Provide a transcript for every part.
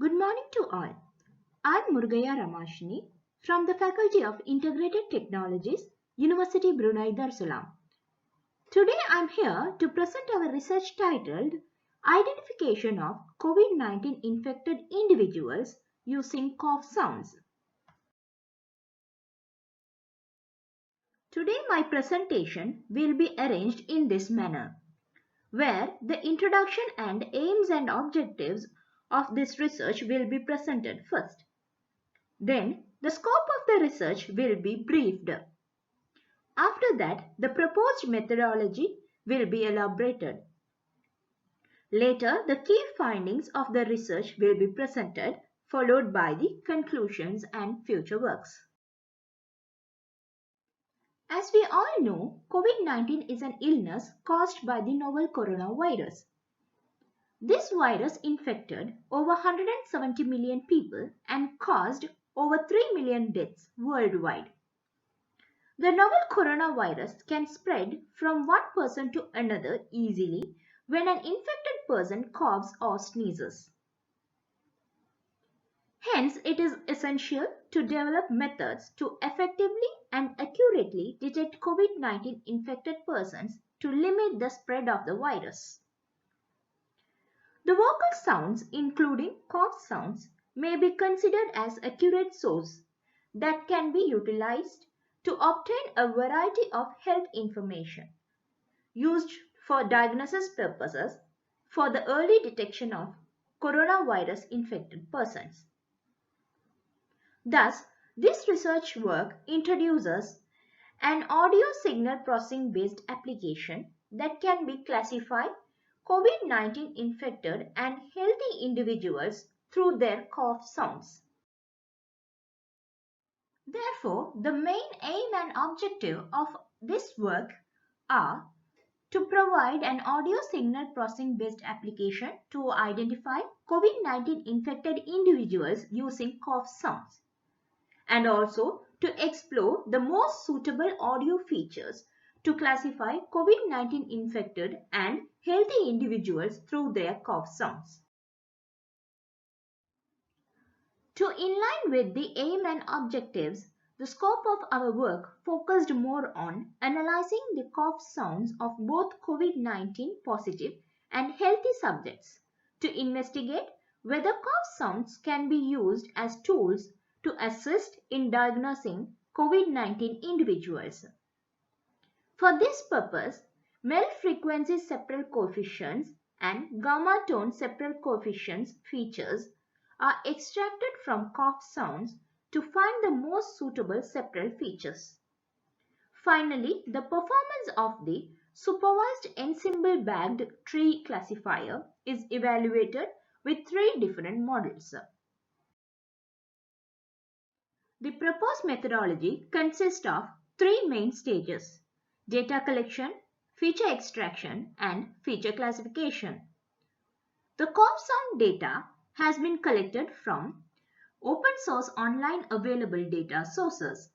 Good morning to all. I'm Murugaya Ramashini from the Faculty of Integrated Technologies, University Brunei Darussalam. Today I'm here to present our research titled Identification of COVID-19 infected individuals using cough sounds. Today my presentation will be arranged in this manner, where the introduction and aims and objectives of this research will be presented first. Then the scope of the research will be briefed. After that, the proposed methodology will be elaborated. Later, the key findings of the research will be presented, followed by the conclusions and future works. As we all know, COVID-19 is an illness caused by the novel coronavirus. This virus infected over 170 million people and caused over 3 million deaths worldwide. The novel coronavirus can spread from one person to another easily when an infected person coughs or sneezes. Hence, it is essential to develop methods to effectively and accurately detect COVID-19 infected persons to limit the spread of the virus. The vocal sounds, including cough sounds, may be considered as accurate source that can be utilized to obtain a variety of health information used for diagnosis purposes for the early detection of coronavirus infected persons. Thus, this research work introduces an audio signal processing based application that can be classified COVID-19 infected and healthy individuals through their cough sounds. Therefore, the main aim and objective of this work are to provide an audio signal processing based application to identify COVID-19 infected individuals using cough sounds, and also to explore the most suitable audio features to classify COVID-19 infected and healthy individuals through their cough sounds. To inline with the aim and objectives, the scope of our work focused more on analyzing the cough sounds of both COVID-19 positive and healthy subjects to investigate whether cough sounds can be used as tools to assist in diagnosing COVID-19 individuals. For this purpose, MEL frequency septal coefficients and gamma tone septal coefficients features are extracted from cough sounds to find the most suitable septal features. Finally, the performance of the supervised ensemble bagged tree classifier is evaluated with 3 different models. The proposed methodology consists of 3 main stages: data collection, feature extraction, and feature classification. The cough sound data has been collected from open source online available data sources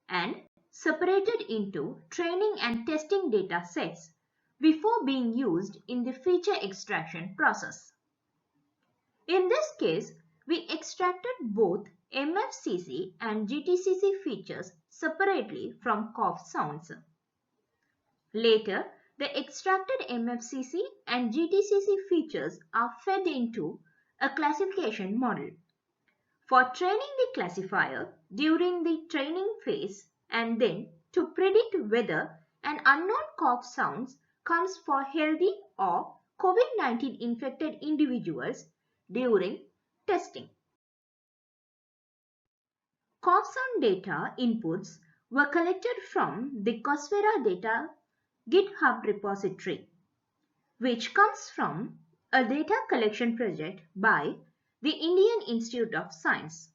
and separated into training and testing data sets before being used in the feature extraction process. In this case, we extracted both MFCC and GTCC features separately from cough sounds. Later, the extracted MFCC and GTCC features are fed into a classification model. For training the classifier during the training phase and then to predict whether an unknown cough sounds comes for healthy or COVID-19 infected individuals during testing. Cough sound data inputs were collected from the Coursera data GitHub repository, which comes from a data collection project by the Indian Institute of Science.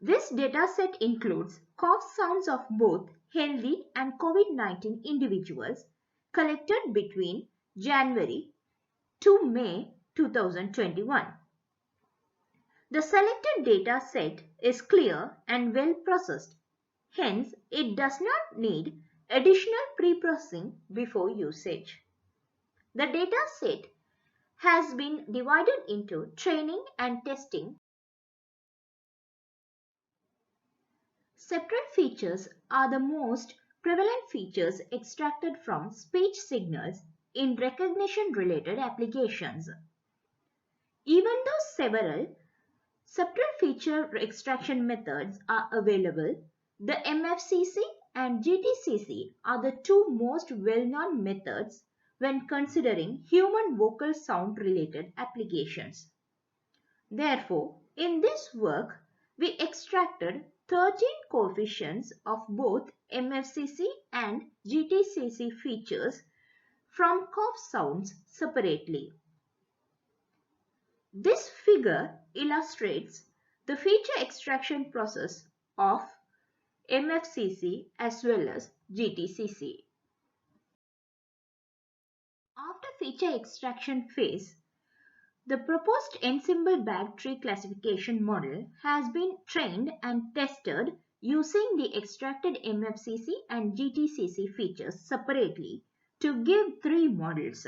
This dataset includes cough sounds of both healthy and COVID-19 individuals collected between January to May 2021. The selected data set is clear and well processed. Hence, it does not need additional pre-processing before usage. The data set has been divided into training and testing. Separate features are the most prevalent features extracted from speech signals in recognition-related applications. Even though several separate feature extraction methods are available, the MFCC and GTCC are the two most well-known methods when considering human vocal sound related applications. Therefore, in this work, we extracted 13 coefficients of both MFCC and GTCC features from cough sounds separately. This figure illustrates the feature extraction process of MFCC as well as GTCC. After feature extraction phase, the proposed ensemble bag tree classification model has been trained and tested using the extracted MFCC and GTCC features separately to give three models.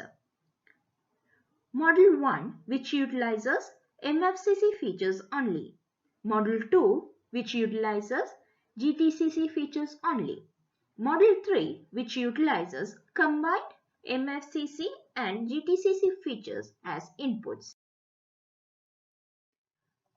Model 1, which utilizes MFCC features only. Model 2, which utilizes GTCC features only. Model 3, which utilizes combined MFCC and GTCC features as inputs.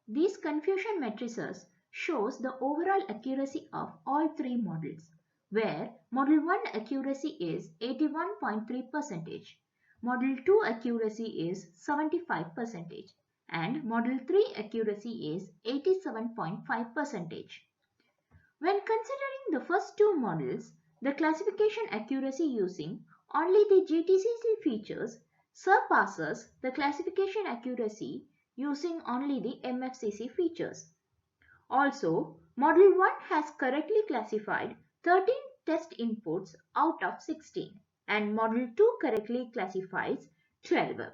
These confusion matrices shows the overall accuracy of all three models, where Model 1 accuracy is 81.3%, Model 2 accuracy is 75%, and Model 3 accuracy is 87.5%. When considering the first two models, the classification accuracy using only the GTCC features surpasses the classification accuracy using only the MFCC features. Also, Model 1 has correctly classified 13 test inputs out of 16 and Model 2 correctly classifies 12.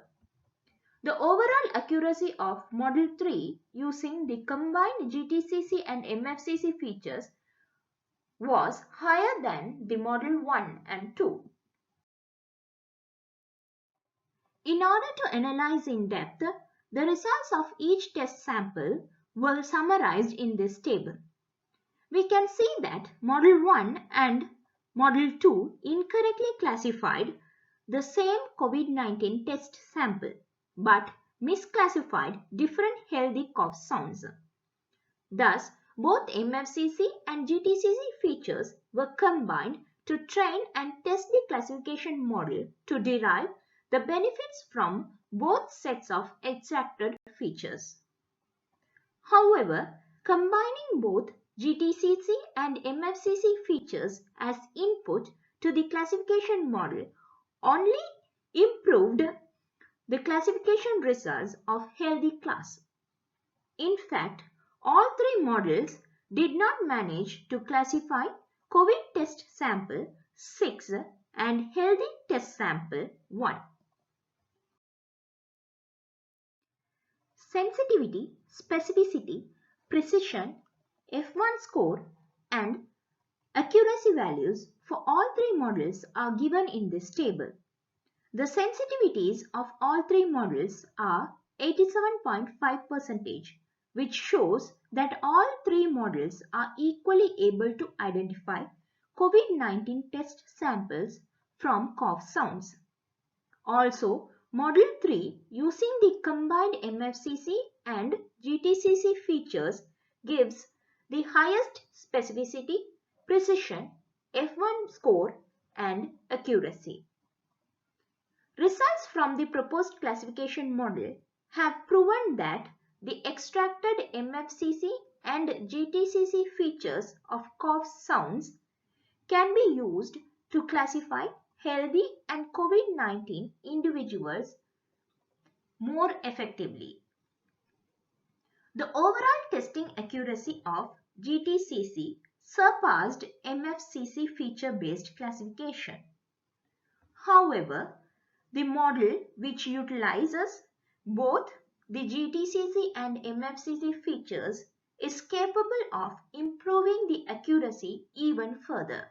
The overall accuracy of Model 3 using the combined GTCC and MFCC features was higher than the Model 1 and 2. In order to analyze in depth, the results of each test sample were summarized in this table. We can see that Model 1 and Model 2 incorrectly classified the same COVID-19 test sample but misclassified different healthy cough sounds. Thus, both MFCC and GTCC features were combined to train and test the classification model to derive the benefits from both sets of extracted features. However, combining both GTCC and MFCC features as input to the classification model only improved the classification results of healthy class. In fact, all three models did not manage to classify COVID test sample 6 and healthy test sample 1. Sensitivity, specificity, precision, F1 score and accuracy values for all three models are given in this table. The sensitivities of all three models are 87.5%, which shows that all three models are equally able to identify COVID-19 test samples from cough sounds. Also, Model 3 using the combined MFCC and GTCC features gives the highest specificity, precision, F1 score and accuracy. Results from the proposed classification model have proven that the extracted MFCC and GTCC features of cough sounds can be used to classify healthy and COVID-19 individuals more effectively. The overall testing accuracy of GTCC surpassed MFCC feature-based classification. However, the model which utilizes both the GTCC and MFCC features is capable of improving the accuracy even further.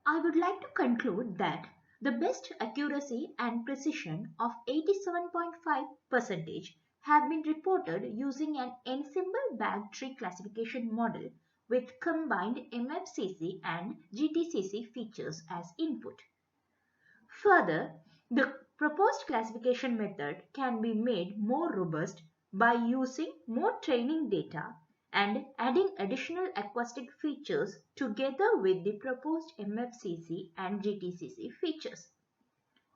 I would like to conclude that The best accuracy and precision of 87.5% have been reported using an ensemble bag tree classification model with combined MFCC and GTCC features as input. Further, the proposed classification method can be made more robust by using more training data and adding additional acoustic features together with the proposed MFCC and GTCC features.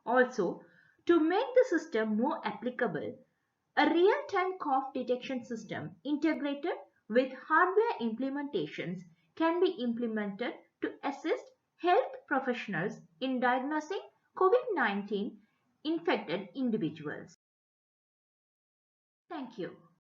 Also, to make the system more applicable, a real-time cough detection system integrated with hardware implementations can be implemented to assist health professionals in diagnosing COVID-19 infected individuals. Thank you.